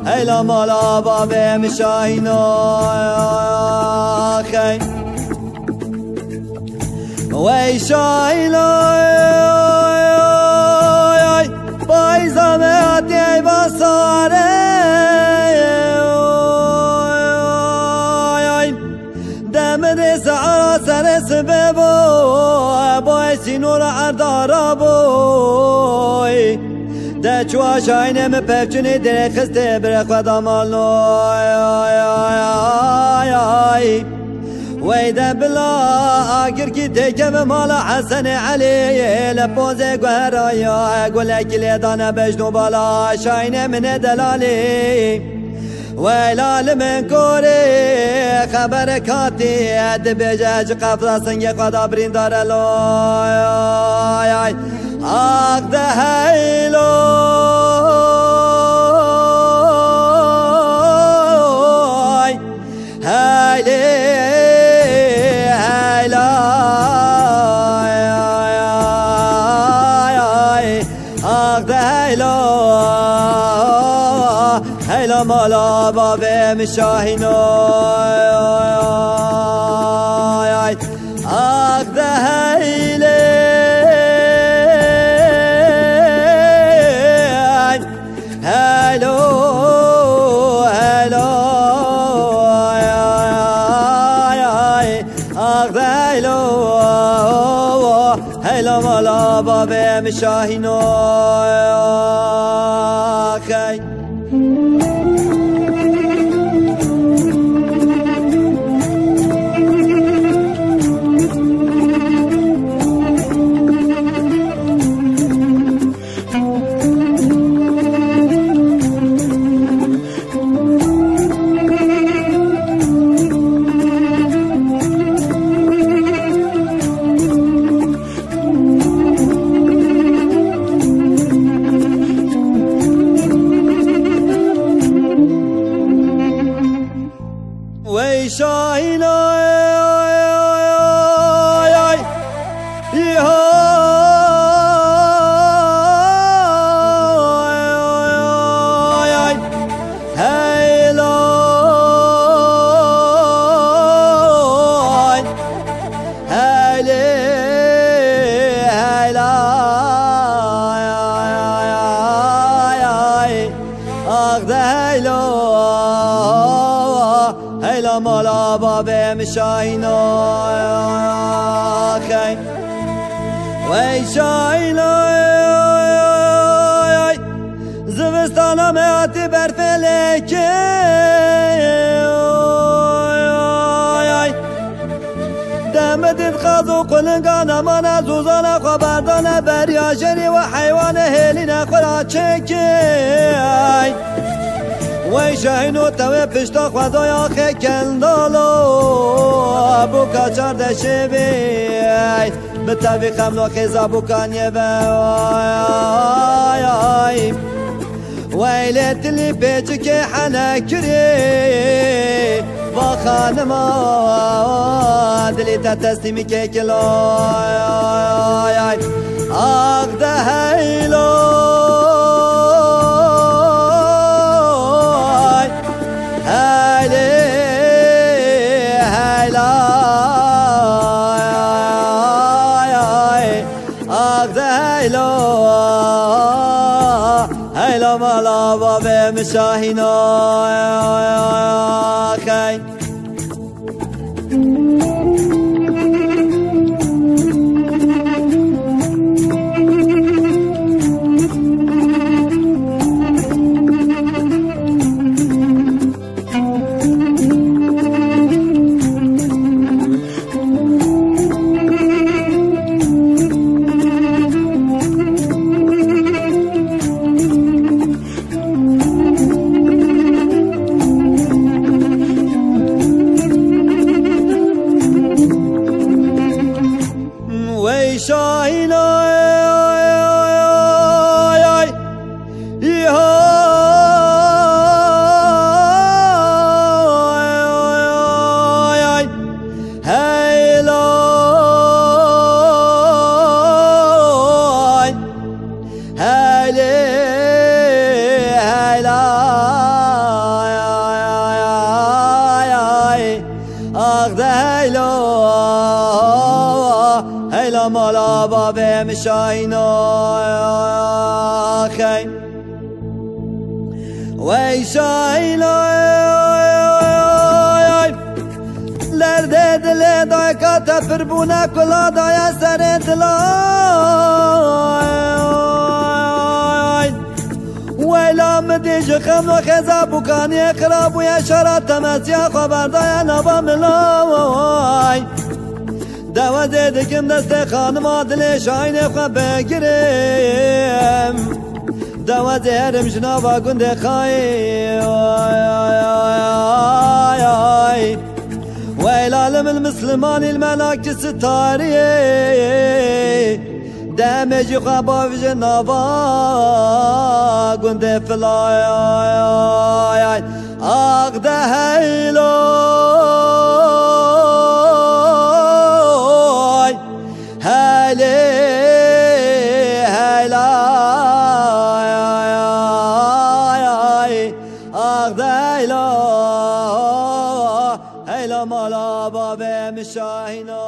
هيلا مالا بابي مشاهينو خي ويشاهينو بايزا مهاتي بصاري دمدي سعرا سر سببو بايسي نور عردار بوي ده چوا شاینه می پفچونی در خسته بر خدا مالنو ويدا بلا آخر کی تکم مال حسن علی لپوزه گوهرایا گلک لیدانه بجنو بالا شاینه من دلالی ویلال من کوری خبر کاتی اد بجج قفلا سنگ قدا بریندار لای آخ ده هیلو هیلی هیلا آخ ده هیلو هیلا مالا بابه مشاهینو آخ ده هیلی هيلا مالا بابي مشاهينو خي ويشاهينو هيلا مالا بابي مشاهينو خي ويشاهينو زوستانا مهاتي برفلكي دمدت خازو قلنقانا مانا زوزانا خبردانا برياشري وحيوان هيلينا خراتشكي ويشاهينو توي پشتا خدايا خكندالو ابو كاچار دشبي بتابي خملو خيزا ابو كانيه باي ويلت اللي بيجك حنكري وخانما دلي تستمي كيكلو اخ ده هيلو هيلا هيلا مالا بابا مشاهينا خي شاهينا هيلا مالا بابا مشاهينا خي وي شاهينا لرده دل دای کاتا پربونه کلا دای سر دلای ویلا مدیج خم و خزا بکانی خراب و یشارات تمسیا خبر دای نبا ملای دوازه دکم دست خانم آدل شاین خواه بگیرم دوازه هرم جنابا گنده خواهی ویلالم المسلمان الملاک ستاری دمجی خواه با جنابا گنده فلای آق ده هیلو هيلا مالا بابا مشاهينا